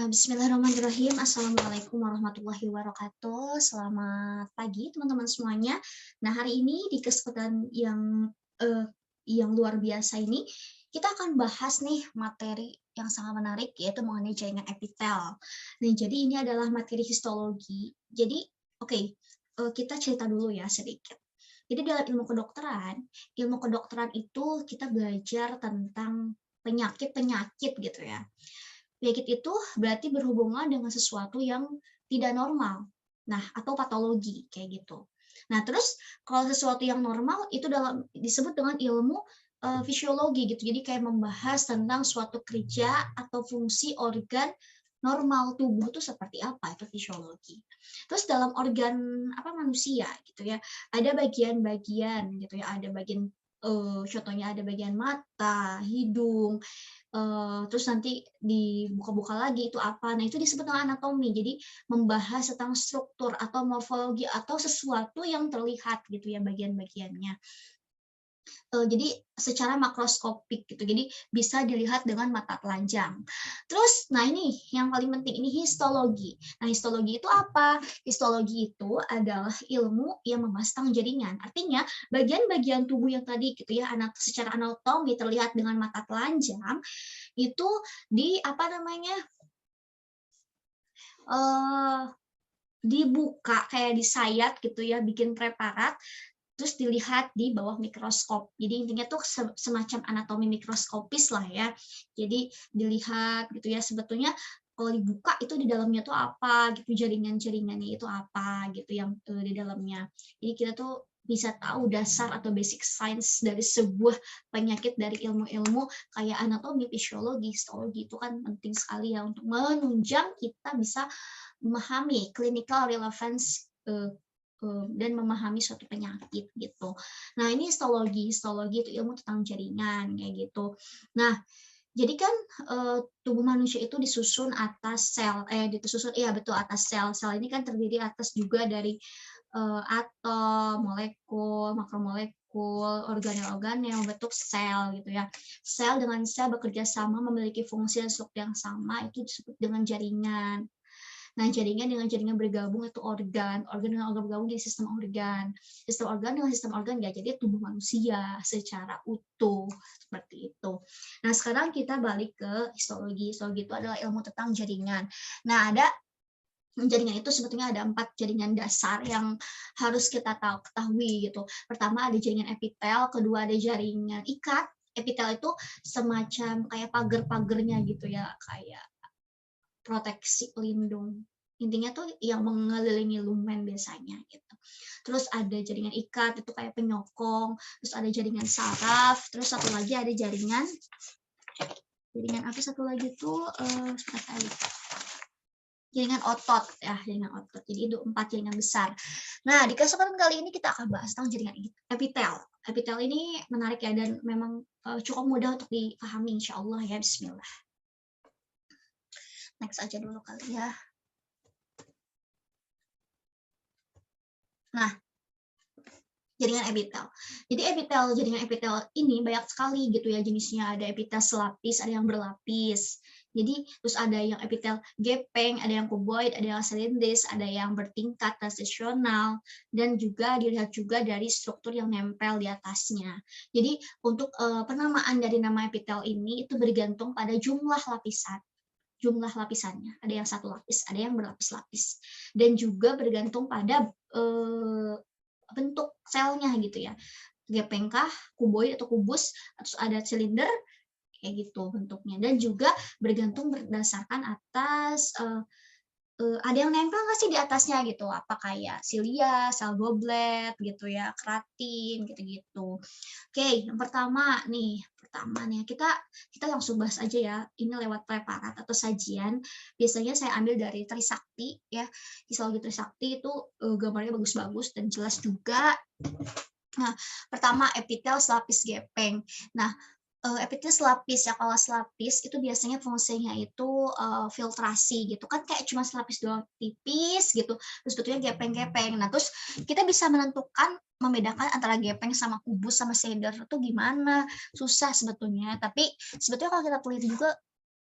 Bismillahirrahmanirrahim. Assalamualaikum warahmatullahi wabarakatuh. Selamat pagi teman-teman semuanya. Nah, hari ini di kesempatan yang luar biasa ini, kita akan bahas nih materi yang sangat menarik, yaitu mengenai jaringan epitel. Nah, jadi ini adalah materi histologi. Jadi, oke, kita cerita dulu ya sedikit. Jadi dalam ilmu kedokteran itu kita belajar tentang penyakit-penyakit gitu ya. Penyakit itu berarti berhubungan dengan sesuatu yang tidak normal. Nah, atau patologi kayak gitu. Nah, terus kalau sesuatu yang normal itu disebut dengan ilmu fisiologi gitu. Jadi kayak membahas tentang suatu kerja atau fungsi organ normal tubuh itu seperti apa, itu fisiologi. Terus dalam organ apa manusia gitu ya, ada bagian-bagian gitu ya, ada bagian contohnya ada bagian mata, hidung, terus nanti dibuka-buka lagi itu apa. Nah, itu disebut dengan anatomi. Jadi membahas tentang struktur atau morfologi atau sesuatu yang terlihat gitu ya bagian-bagiannya. Jadi secara makroskopik gitu. Jadi bisa dilihat dengan mata telanjang. Terus, nah ini yang paling penting, ini histologi. Nah, histologi itu apa? Histologi itu adalah ilmu yang membahas tentang jaringan. Artinya, bagian-bagian tubuh yang tadi gitu ya, secara anatomi terlihat dengan mata telanjang, itu di apa namanya, dibuka kayak disayat gitu ya, bikin preparat, terus dilihat di bawah mikroskop. Jadi intinya tuh semacam anatomi mikroskopis lah ya. Jadi dilihat gitu ya, sebetulnya kalau dibuka itu di dalamnya tuh apa gitu, jaringan-jaringannya itu apa gitu yang di dalamnya. Jadi kita tuh bisa tahu dasar atau basic science dari sebuah penyakit dari ilmu-ilmu kayak anatomi, fisiologi, histologi. Itu kan penting sekali ya untuk menunjang kita bisa memahami clinical relevance dan memahami suatu penyakit gitu. Nah, ini histologi. Histologi itu ilmu tentang jaringan kayak gitu. Nah, jadi kan tubuh manusia itu disusun atas sel, disusun iya betul atas sel. Sel ini kan terdiri atas juga dari atom, molekul, makromolekul, organel-organel yang membentuk sel gitu ya. Sel dengan sel bekerja sama memiliki fungsi dan struktur yang sama, itu disebut dengan jaringan. Nah, jaringan dengan jaringan bergabung itu organ, organ dengan organ bergabung jadi sistem organ dengan sistem organ ya jadi tubuh manusia secara utuh seperti itu. Nah, sekarang kita balik ke histologi. Histologi itu adalah ilmu tentang jaringan. Nah, ada jaringan itu sebetulnya ada 4 jaringan dasar yang harus kita ketahui gitu. Pertama ada jaringan epitel, kedua ada jaringan ikat. Epitel itu semacam kayak pagar-pagarnya gitu ya, kayak proteksi pelindung. Intinya tuh yang mengelilingi lumen biasanya gitu. Terus ada jaringan ikat itu kayak penyokong, terus ada jaringan saraf, terus satu lagi ada jaringan apa satu lagi tuh jaringan otot ya, jaringan otot. Jadi itu 4 jaringan besar. Nah, di kesempatan kali ini kita akan bahas tentang jaringan epitel. Epitel ini menarik ya dan memang cukup mudah untuk dipahami insyaallah ya. Bismillah. Next aja dulu kali ya. Nah, jaringan epitel. Jadi jaringan epitel ini banyak sekali gitu ya jenisnya. Ada epitel selapis, ada yang berlapis. Jadi terus ada yang epitel gepeng, ada yang kuboid, ada yang silindris, ada yang bertingkat transisional, dan juga dilihat juga dari struktur yang nempel di atasnya. Jadi untuk penamaan dari nama epitel ini itu bergantung pada jumlah lapisannya. Ada yang satu lapis, ada yang berlapis-lapis, dan juga bergantung pada bentuk selnya gitu ya, gepengkah, kuboid atau kubus, terus ada silinder kayak gitu bentuknya, dan juga bergantung berdasarkan atas ada yang nempel nggak sih di atasnya gitu, apa kayak silia, sel goblet gitu ya, keratin gitu-gitu. Oke, yang pertama nih kita langsung bahas aja ya, ini lewat preparat atau sajian. Biasanya saya ambil dari Trisakti ya, histologi Trisakti itu gambarnya bagus-bagus dan jelas juga. Nah, pertama epitel selapis gepeng. Nah, epitel selapis ya, kalau selapis itu biasanya fungsinya itu filtrasi gitu kan, kayak cuma selapis doang tipis gitu, terus sebetulnya gepeng-gepeng. Nah, terus kita bisa membedakan antara gepeng sama kubus sama silinder itu gimana? Susah sebetulnya, tapi sebetulnya kalau kita teliti juga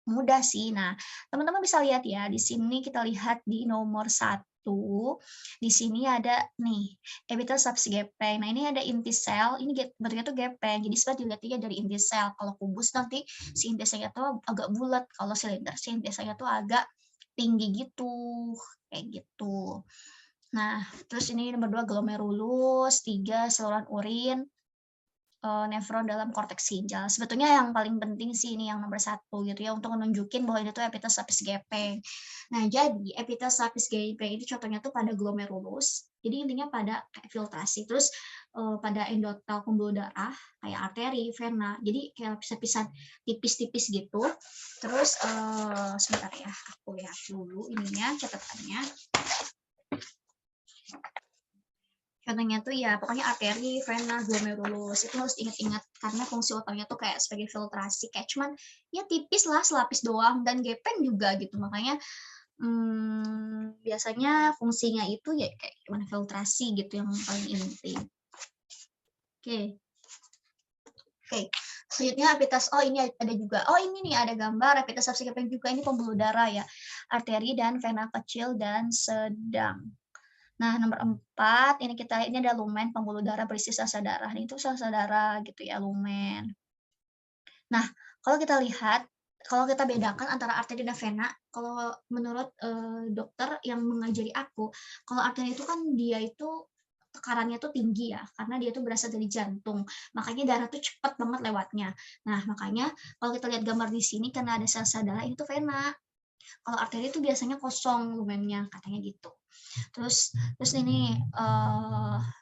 Mudah sih. Nah, teman-teman bisa lihat ya, di sini kita lihat di nomor 1, di sini ada nih, epitel subs gepeng. Nah, ini ada inti sel, ini bentuknya tuh gepeng. Jadi sebenarnya dilihat aja dari inti sel. Kalau kubus nanti si inti selnya tuh agak bulat, kalau silinder si inti selnya tuh agak tinggi gitu, kayak gitu. Nah, terus ini nomor 2 glomerulus, 3 saluran urin, nefron dalam korteks ginjal. Sebetulnya yang paling penting sih ini yang nomor 1 gitu ya, untuk menunjukin bahwa ini tuh epitel sapis gepeng. Nah, jadi epitel sapis gepeng itu contohnya tuh pada glomerulus, jadi intinya pada kayak filtrasi, terus pada endotel pembuluh darah kayak arteri, vena, jadi kayak lapisan-lapisan tipis-tipis gitu. Terus sebentar ya, aku lihat dulu ininya catatannya. Contohnya tuh ya pokoknya arteri, vena, glomerulus itu harus ingat-ingat karena fungsi utamanya tuh kayak sebagai filtrasi, kayak cuman ya tipis lah selapis doang dan gepeng juga gitu, makanya biasanya fungsinya itu ya kayak gimana filtrasi gitu yang paling inti. Oke. Oke, selanjutnya epitas, oh ini ada juga, oh ini nih ada gambar epitas subs gepeng juga, ini pembuluh darah ya, arteri dan vena kecil dan sedang. Nah, nomor 4, ini ada lumen pembuluh darah berisi sel-sel darah. Ini tuh sel-sel darah gitu ya, lumen. Nah, kalau kita lihat, kalau kita bedakan antara arteri dan vena, kalau menurut dokter yang mengajari aku, kalau arteri itu kan dia itu tekarannya tuh tinggi ya, karena dia tuh berasal dari jantung. Makanya darah tuh cepat banget lewatnya. Nah, makanya kalau kita lihat gambar di sini karena ada sel-sel darah itu vena. Kalau arteri itu biasanya kosong lumennya, katanya gitu. Terus ini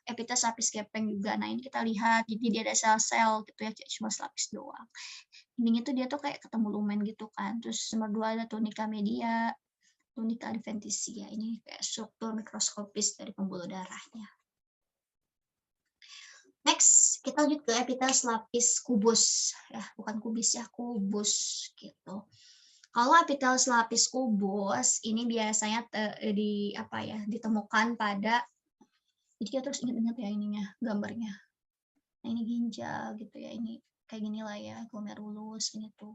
epitel lapis gepeng juga. Nah, ini kita lihat, jadi dia ada sel-sel gitu ya, cuma selapis doang. Ininya tuh dia tuh kayak ketemu lumen gitu kan. Terus nomor 2 ada tunica media, tunica adventitia. Ini kayak struktur mikroskopis dari pembuluh darahnya. Next, kita lanjut ke epitel lapis kubus. Ya, bukan kubis ya, kubus gitu. Kalau epitel lapis kubus ini biasanya ditemukan pada, jadi kita terus ingat-ingat ya ininya gambarnya. Nah, ini ginjal gitu ya, ini kayak gini lah ya, glomerulus ini tuh.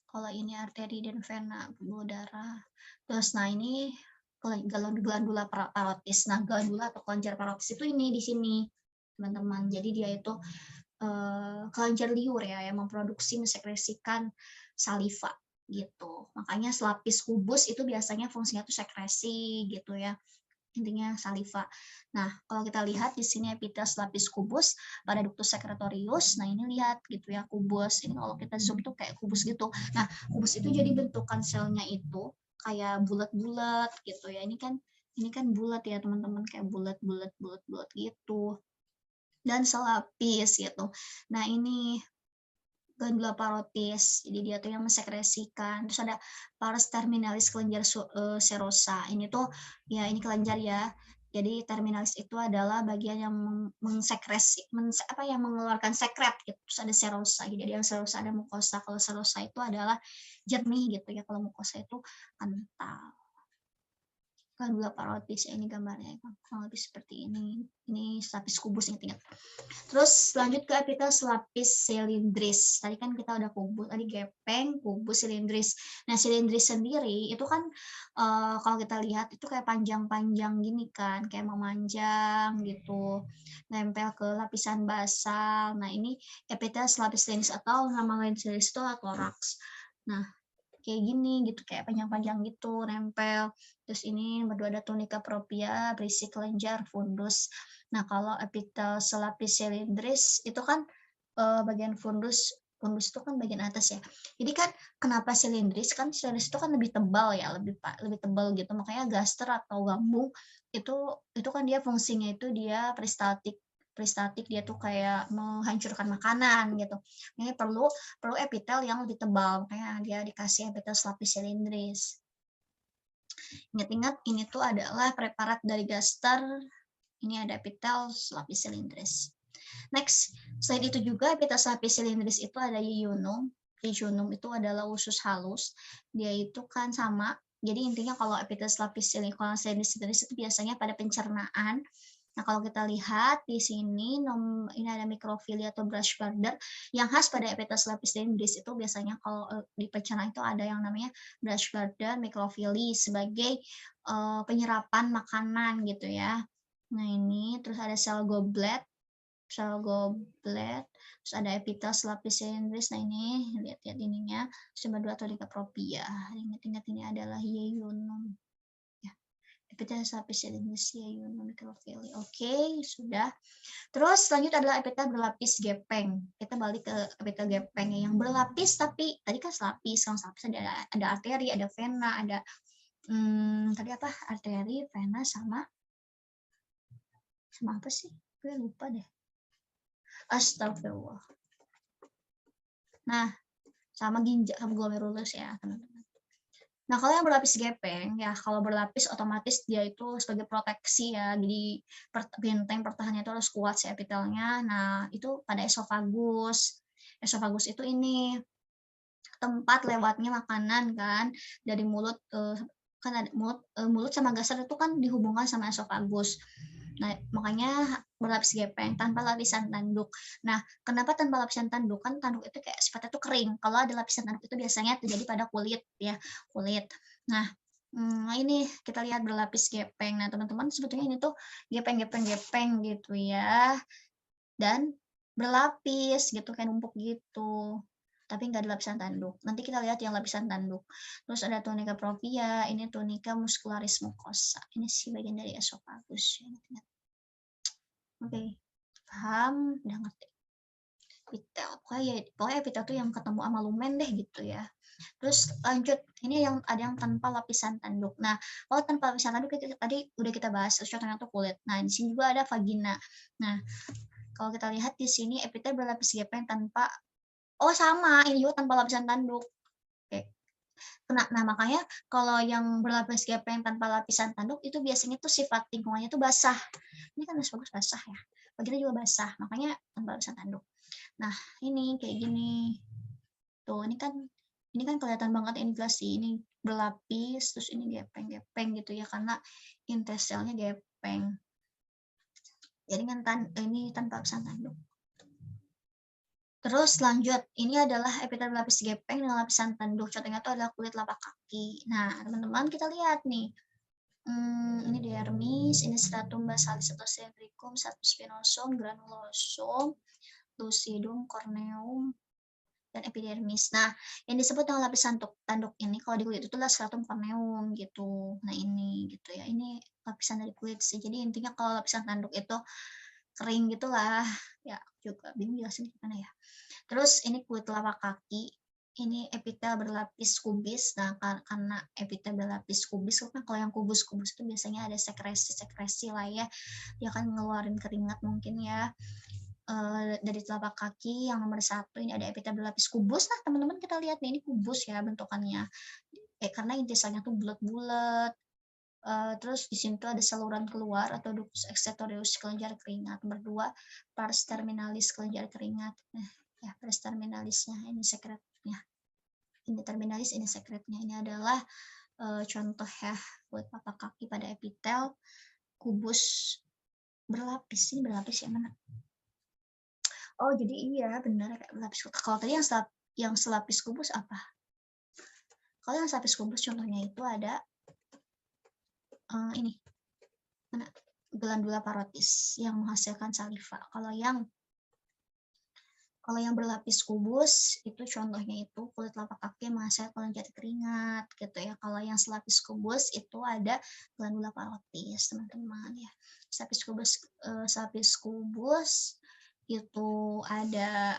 Kalau ini arteri dan vena pembuluh darah. Terus nah ini glandula parotis. Nah, glandula atau kelenjar parotis itu ini di sini teman-teman. Jadi dia itu kelenjar liur ya yang memproduksi mensekresikan saliva gitu. Makanya selapis kubus itu biasanya fungsinya tuh sekresi gitu ya. Intinya saliva. Nah, kalau kita lihat di sini epitel lapis kubus pada ductus secretorius. Nah, ini lihat gitu ya kubus. Ini kalau kita zoom tuh kayak kubus gitu. Nah, kubus itu jadi bentukan selnya itu kayak bulat-bulat gitu ya. Ini kan bulat ya, teman-teman, kayak bulat-bulat gitu. Dan selapis gitu. Nah, ini glandula parotis. Jadi dia tuh yang mensekresikan. Terus ada pars terminalis kelenjar serosa. Ini tuh ya ini kelenjar ya. Jadi terminalis itu adalah bagian yang mengeluarkan sekret gitu. Terus ada serosa. Jadi yang serosa ada mukosa. Kalau serosa itu adalah jernih gitu ya. Kalau mukosa itu kental. Glandula parotis ini gambarnya kurang lebih seperti ini. Ini lapis kubus ingat-ingat. Terus lanjut ke epitel lapis silindris. Tadi kan kita udah kubus, tadi gepeng, kubus, silindris. Nah, silindris sendiri itu kan kalau kita lihat itu kayak panjang-panjang gini kan, kayak memanjang gitu, nempel ke lapisan basal. Nah, ini epitel lapis silindris atau nama lain silindris itu toraks. Nah, kayak gini gitu, kayak panjang-panjang gitu, nempel. Terus ini nomor 2 ada tunica propria, berisi kelenjar fundus. Nah, kalau epitel lapis silindris itu kan bagian fundus itu kan bagian atas ya. Jadi kan kenapa silindris? Kan silindris itu kan lebih tebal ya, lebih tebal gitu. Makanya gaster atau gambung itu kan dia fungsinya itu dia peristaltik dia tuh kayak menghancurkan makanan gitu. Ini perlu epitel yang lebih tebal, makanya dia dikasih epitel lapis silindris. Ingat-ingat ini tuh adalah preparat dari gaster. Ini ada epitel lapis silindris. Next, selain itu juga epitel lapis silindris itu ada yiyunum. Yiyunum itu adalah usus halus. Dia itu kan sama. Jadi intinya kalau epitel lapis silindris itu biasanya pada pencernaan. Nah, kalau kita lihat di sini ini ada mikrofili atau brush border yang khas pada epitel lapis dendris itu biasanya kalau di pencernaan itu ada yang namanya brush border mikrofili sebagai penyerapan makanan gitu ya. Nah, ini terus ada sel goblet, terus ada epitel lapis dendris. Nah, ini lihat-lihat ininya, sumber 2 atau Dicapropia. Ingat-ingat ini adalah Hyaeunum. Epitel lapis dendris Hyaeunum mikrofili. Oke, sudah. Terus selanjutnya adalah epitel berlapis gepeng. Kita balik ke epitel gepeng yang berlapis, tapi tadi kan selapis, kalau selapis ada arteri, ada vena, ada tadi apa? Arteri, vena sama apa sih? Gue lupa deh. Astagfirullah. Nah, sama ginjal, sama glomerulus ya, teman-teman. Nah, kalau yang berlapis gepeng, ya kalau berlapis otomatis dia itu sebagai proteksi ya, jadi benteng pertahanannya itu harus kuat si epitelnya. Nah, itu pada esofagus. Esofagus itu ini tempat lewatnya makanan kan, dari mulut, kan ada mulut sama gaser itu kan dihubungkan sama esofagus. Nah, makanya berlapis gepeng tanpa lapisan tanduk. Nah, kenapa tanpa lapisan tanduk? Kan tanduk itu kayak sifatnya tuh kering. Kalau ada lapisan tanduk itu biasanya terjadi pada kulit ya, kulit. Nah, ini kita lihat berlapis gepeng. Nah, teman-teman sebetulnya ini tuh gepeng gitu ya. Dan berlapis gitu, kayak numpuk gitu. Tapi nggak ada lapisan tanduk. Nanti kita lihat yang lapisan tanduk. Terus ada tunica propria, ini tunica muscularis mucosa. Ini sih bagian dari esofagus. Ingat-ingat. Oke, paham, udah ngerti. Epitel, pokoknya epitel tuh yang ketemu sama lumen deh gitu ya. Terus lanjut, ini yang ada yang tanpa lapisan tanduk. Nah, kalau tanpa lapisan tanduk tadi udah kita bahas, contohnya tuh kulit. Nah, di sini juga ada vagina. Nah, kalau kita lihat di sini epitel berlapis gepeng tanpa, sama, ini juga tanpa lapisan tanduk. Oke. Nah, makanya kalau yang berlapis gepeng tanpa lapisan tanduk itu biasanya tuh sifat lingkungannya tuh basah. Ini kan bagus basah ya. Vagina juga basah, makanya tanpa lapisan tanduk. Nah, ini kayak gini. Tuh, ini kan kelihatan banget inflasi. Ini berlapis, terus ini gepeng-gepeng gitu ya, karena intestelnya gepeng. Jadi kan ini tanpa lapisan tanduk. Terus lanjut, ini adalah epitel berlapis gepeng dengan lapisan tanduk. Contohnya itu adalah kulit lapak kaki. Nah, teman-teman kita lihat nih. Ini dermis, ini stratum basalis atau ciliacum, stratum spinosum, granulosum, lucidum, corneum, dan epidermis. Nah, yang disebut dengan lapisan tanduk ini kalau di kulit itu adalah stratum corneum gitu. Nah, ini gitu ya. Ini lapisan dari kulit sih. Jadi intinya kalau lapisan tanduk itu kering gitulah. Ya, juga bingung jelasin gimana ya. Terus ini kulit telapak kaki, ini epitel berlapis kubis. Nah, karena epitel berlapis kubis, kan kalau yang kubus-kubus itu biasanya ada sekresi-sekresi lah ya. Dia kan ngeluarin keringat mungkin ya. Dari telapak kaki yang nomor 1 ini ada epitel berlapis kubus. Nah, teman-teman kita lihat nih, ini kubus ya bentukannya. Karena intisannya tuh bulat-bulat. Terus di sini tuh ada saluran keluar atau ductus excretorius kelenjar keringat. Nomor 2, pars terminalis kelenjar keringat. Ya, pars terminalisnya ini sekretnya. Ini terminalis, ini sekretnya. Ini adalah contoh ya buat telapak kaki pada epitel kubus berlapis. Ini berlapis yang mana? Oh, jadi iya benar kayak berlapis. Kalau tadi yang selapis kubus apa? Kalau yang selapis kubus contohnya itu ada ini mana? Glandula parotis yang menghasilkan saliva. Kalau yang berlapis kubus itu contohnya itu kulit telapak kaki yang menghasilkan kelenjar keringat gitu ya. Kalau yang selapis kubus itu ada glandula parotis, teman-teman ya. Selapis kubus itu ada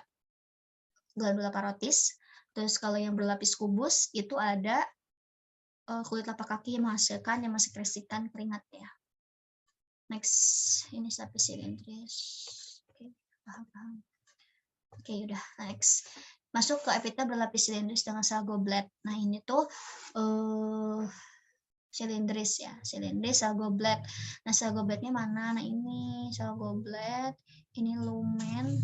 glandula parotis. Terus kalau yang berlapis kubus itu ada kulit telapak kaki yang mensekresikan keringat ya. Next, ini selapis silindris. Oke, paham. Oke, udah next. Masuk ke epitel berlapis silindris dengan sel goblet. Nah, ini tuh silindris ya, silindris sel goblet. Nah, sel gobletnya mana? Nah, ini sel goblet, ini lumen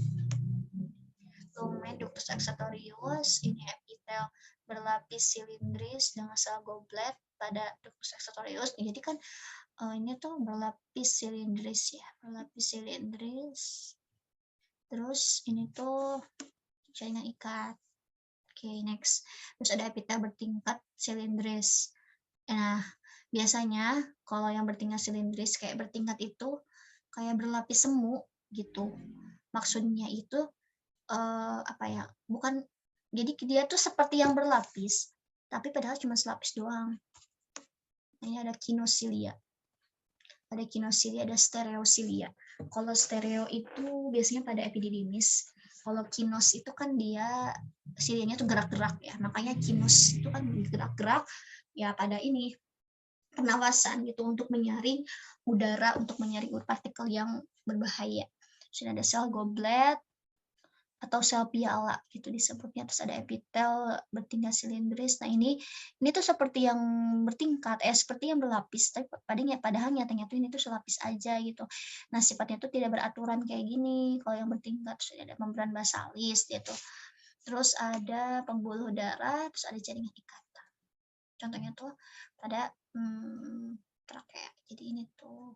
ductus excretorius, ini epitel berlapis silindris dengan sel goblet pada ductus excretorius. Jadi kan ini tuh berlapis silindris ya, berlapis silindris. Terus ini tuh jaringan ikat. Oke, next. Terus ada epitel bertingkat silindris. Nah, biasanya kalau yang bertingkat silindris kayak bertingkat itu kayak berlapis semu gitu. Maksudnya itu apa ya? Bukan, jadi dia tuh seperti yang berlapis, tapi padahal cuma selapis doang. Ini ada kinosilia. Ada kinosilia, ada stereosilia. Kalau stereo itu biasanya pada epididymis. Kalau kinos itu kan dia silianya tuh gerak-gerak ya. Makanya kinos itu kan gerak-gerak ya pada ini pernafasan gitu untuk menyaring udara, untuk menyaring partikel yang berbahaya. Sudah ada sel goblet atau sel piala gitu disebutnya. Terus ada epitel bertingkat silindris. Nah, ini tuh seperti yang bertingkat, seperti yang berlapis, tapi padahal nyatanya tuh ini tuh selapis aja gitu. Nah, sifatnya tuh tidak beraturan kayak gini kalau yang bertingkat. Terus ada membran basalis gitu. Terus ada pembuluh darah, terus ada jaringan ikatan. Contohnya tuh pada trakea. Jadi ini tuh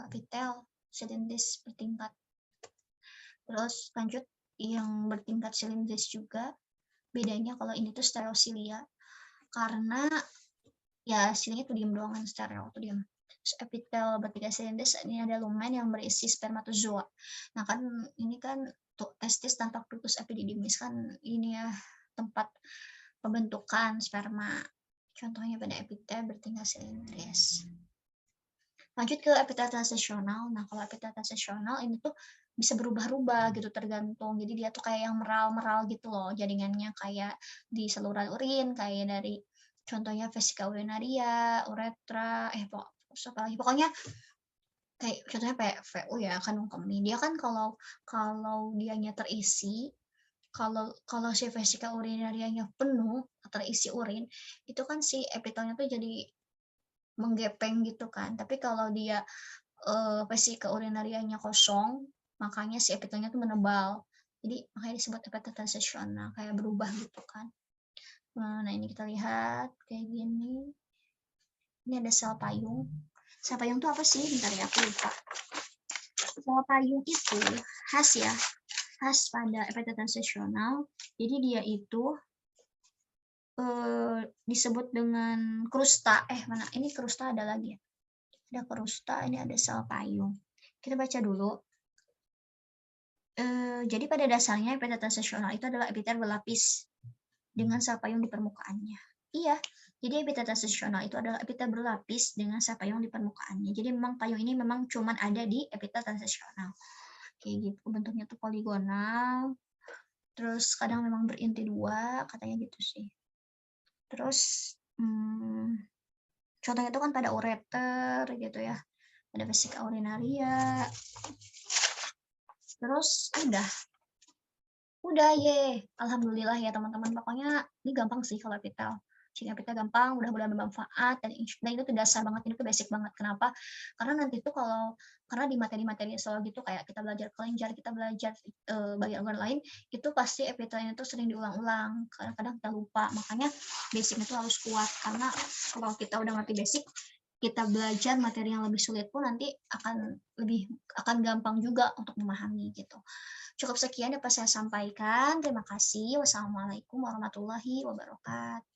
epitel silindris bertingkat. Terus lanjut yang bertingkat silindris juga, bedanya kalau ini tuh stereosilia karena ya silinya tuh diem doang, kan stereo tuh diem. Terus epitel bertingkat silindris ini ada lumen yang berisi spermatozoa. Nah kan ini kan tuh testis tanpa ductus epididymis kan ini ya tempat pembentukan sperma. Contohnya pada epitel bertingkat silindris. Lanjut ke epitel transisional. Nah, kalau epitel transisional ini tuh bisa berubah-ubah gitu tergantung. Jadi dia tuh kayak yang meral-meral gitu loh jaringannya, kayak di saluran urin, kayak dari contohnya vesika urinaria, uretra, pokoknya kayak contohnya PVU ya, kandung kemih. Dia kan kalau dianya terisi, kalau si vesika urinarianya penuh, terisi urin, itu kan si epitelnya tuh jadi menggepeng gitu kan. Tapi kalau dia vesika urinarianya kosong, makanya si epitelnya tuh menebal. Jadi makanya disebut epitel transisional, kayak berubah gitu kan. Nah, ini kita lihat kayak gini. Ini ada sel payung. Sel payung itu apa sih? Bentar ya, aku lupa. Sel payung itu khas pada epitel transisional. Jadi dia itu disebut dengan krusta. Mana? Ini krusta ada lagi ya. Ada krusta, ini ada sel payung. Kita baca dulu. Jadi pada dasarnya epitel transisional itu adalah epitel berlapis dengan sel payung di permukaannya. Iya, jadi epitel transisional itu adalah epitel berlapis dengan sel payung di permukaannya. Jadi memang payung ini memang cuma ada di epitel transisional. Kayak gitu, bentuknya tuh poligonal. Terus kadang memang berinti dua, katanya gitu sih. Terus contohnya itu kan pada ureter gitu ya. Ada vesika urinaria. Terus udah ye, alhamdulillah ya teman-teman. Pokoknya ini gampang sih kalau epitel. Jadi epitel gampang, mudah-mudahan bermanfaat, dan itu tuh dasar banget, ini tuh basic banget. Kenapa? Karena nanti tuh karena di materi-materi soal gitu kayak kita belajar kelenjar, kita belajar bagian organ lain, itu pasti epitelnya tuh sering diulang-ulang. Kadang-kadang kita lupa, makanya basicnya tuh harus kuat. Karena kalau kita udah ngerti basic, kita belajar materi yang lebih sulit pun nanti akan gampang juga untuk memahami gitu. Cukup sekian dapat saya sampaikan. Terima kasih. Wassalamualaikum warahmatullahi wabarakatuh.